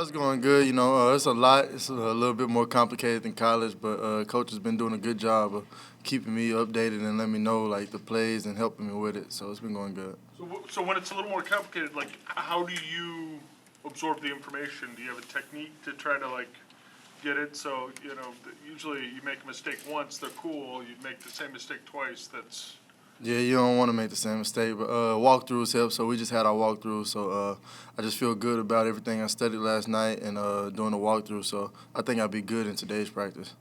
It's going good. It's a lot. It's a little bit more complicated than college, but coach has been doing a good job of keeping me updated and letting me know like the plays and helping me with it. So it's been going good. So when it's a little more complicated, like how do you absorb the information? Do you have a technique to try to like get it? So usually you make a mistake once, they're cool. You make the same mistake twice, that's. Yeah, you don't want to make the same mistake, but walkthroughs help. So we just had our walkthrough. So I just feel good about everything I studied last night and doing the walkthrough. So I think I'll be good in today's practice.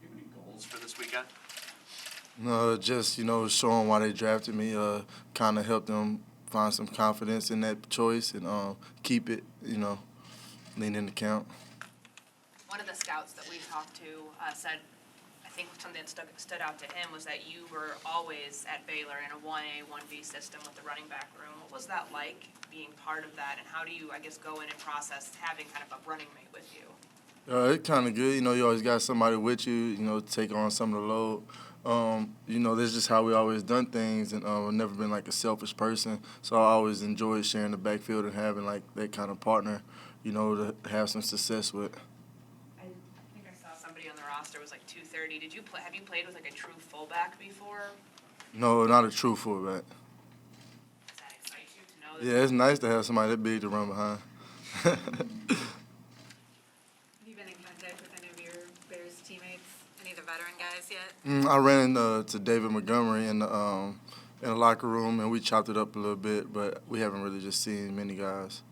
Do you have any goals for this weekend? No, just showing why they drafted me, kind of help them find some confidence in that choice and keep it, lean into camp. One of the scouts that we talked to said, I think something that stood out to him was that you were always at Baylor in a 1A, 1B system with the running back room. What was that like, being part of that, and how do you, go in and process having kind of a running mate with you? It's kind of good. You always got somebody with you, to take on some of the load. That's just how we always done things, and I've never been like a selfish person. So I always enjoyed sharing the backfield and having like that kind of partner, to have some success with. I think I saw somebody on the roster was like 230. Have you played with like a true fullback before? No, not a true fullback. Does that excite you to know that? Yeah, it's nice to have somebody that big to run behind. Have you been in contact with any of your Bears teammates, any of the veteran guys yet? I ran into David Montgomery in the locker room, and we chopped it up a little bit, but we haven't really just seen many guys.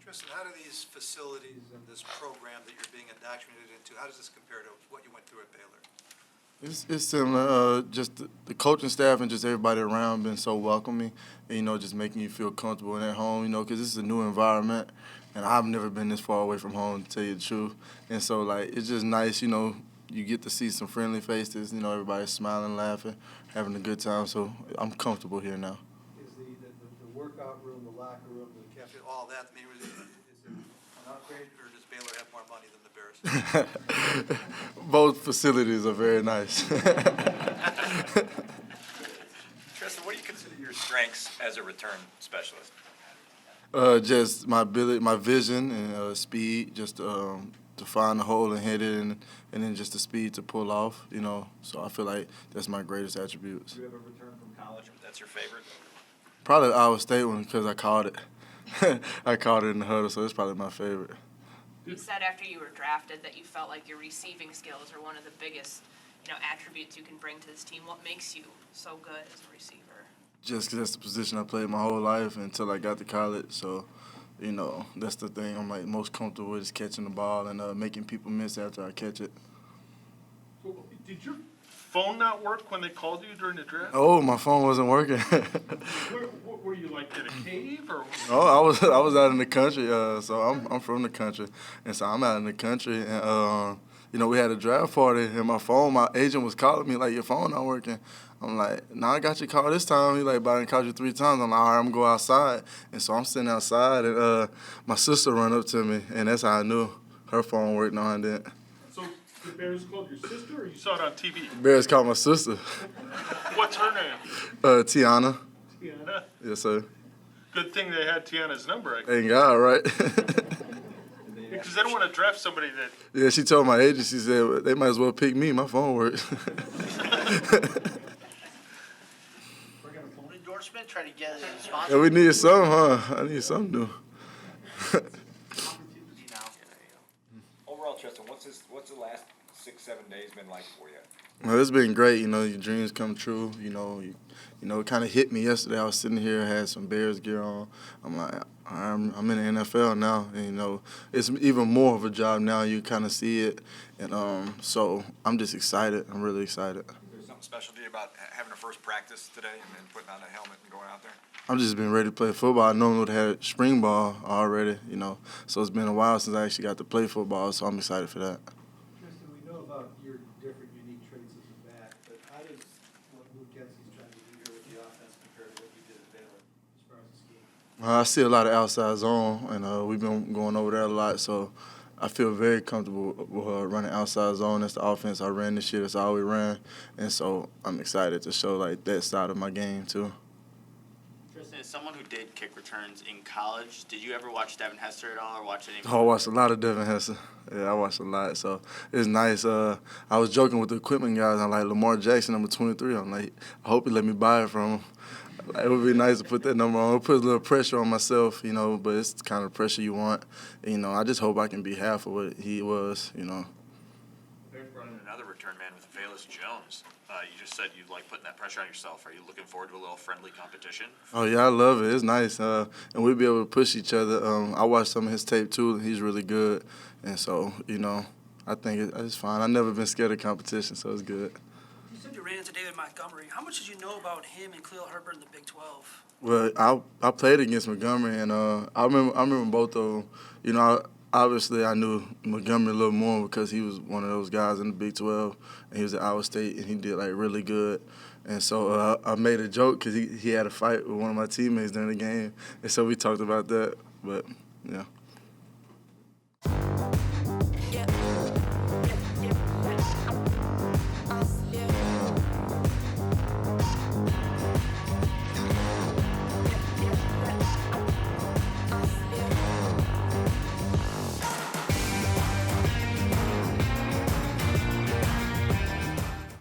Trestan, how do these facilities and this program that you're being indoctrinated into, how does this compare to what you went through at Baylor? It's similar. Just the coaching staff and just everybody around been so welcoming, and, just making you feel comfortable and at home, because this is a new environment, and I've never been this far away from home, to tell you the truth. And so, it's just nice, you get to see some friendly faces, everybody smiling, laughing, having a good time. So I'm comfortable here now. Is the workout room, the locker room, the cafe, all that, is it an upgrade, or does Baylor have more money than the Bears? Both facilities are very nice. Trestan, what do you consider your strengths as a return specialist? Just my ability, my vision, and speed, just to find the hole and hit it, and then just the speed to pull off, So I feel like that's my greatest attributes. Do you have a return from college that's your favorite? Probably the Iowa State one, because I caught it. I caught it in the huddle, so it's probably my favorite. You said after you were drafted that you felt like your receiving skills are one of the biggest, attributes you can bring to this team. What makes you so good as a receiver? Just because that's the position I played my whole life until I got to college. So, that's the thing I'm like most comfortable with, is catching the ball and making people miss after I catch it. So did your phone not work when they called you during the draft? Oh, my phone wasn't working. Where were you, like in a cave or? Oh, I was out in the country. So I'm from the country, and so I'm out in the country, and we had a draft party, and my agent was calling me like, your phone not working. I'm like, nah, I got your call this time. He like, but I done called you 3 times. I'm like, all right, I'm gonna go outside. And so I'm sitting outside, and my sister run up to me, and that's how I knew her phone worked. No, I didn't. So the Bears called your sister, or you saw it on TV? Bears called my sister. What's her name? Tiana. Tiana? Yes, sir. Good thing they had Tiana's number, I guess. Thank God, right? Because they don't want to draft somebody that. Yeah, she told my agent, she said, they might as well pick me. My phone works. We're going to phone endorsement, try to get a sponsor. Yeah, we need something, huh? I need something new. Overall, Trestan, what's the last 6-7 days been like for you? Well, it's been great. Your dreams come true. It kind of hit me yesterday. I was sitting here, had some Bears gear on. I'm like, I'm in the NFL now, and it's even more of a job now. You kind of see it, and so I'm just excited. I'm really excited. Is there something special to you about having a first practice today and then putting on a helmet and going out there? I've just been ready to play football. I normally would have had spring ball already, so it's been a while since I actually got to play football, so I'm excited for that. Trestan, we know about your different unique traits as a back, but how does what Luke Getsey's trying to do here with the offense compare to what you did at Baylor as far as the scheme? I see a lot of outside zone, and we've been going over that a lot, so I feel very comfortable with running outside zone. That's the offense I ran this year. That's all we ran, and so I'm excited to show that side of my game too. Tristan, someone who did kick returns in college, did you ever watch Devin Hester at all or watch any? Oh, I watched a lot of Devin Hester. Yeah, I watched a lot. So it's nice. I was joking with the equipment guys. I'm like, Lamar Jackson, number 23. I'm like, I hope he let me buy it from him. Like, it would be nice to put that number on. It puts a little pressure on myself, but it's the kind of pressure you want. I just hope I can be half of what he was, Bears brought in another return man with Halas Jones. You just said you like putting that pressure on yourself. Are you looking forward to a little friendly competition? Oh, yeah, I love it. It's nice. And we'll be able to push each other. I watched some of his tape, too. He's really good. And so, I think it's fine. I've never been scared of competition, so it's good. You said you ran into David Montgomery. How much did you know about him and Khalil Herbert in the Big 12? Well, I played against Montgomery, and I remember both of them. Obviously, I knew Montgomery a little more because he was one of those guys in the Big 12, and he was at Iowa State, and he did, really good. And so I made a joke because he had a fight with one of my teammates during the game, and so we talked about that. But, yeah.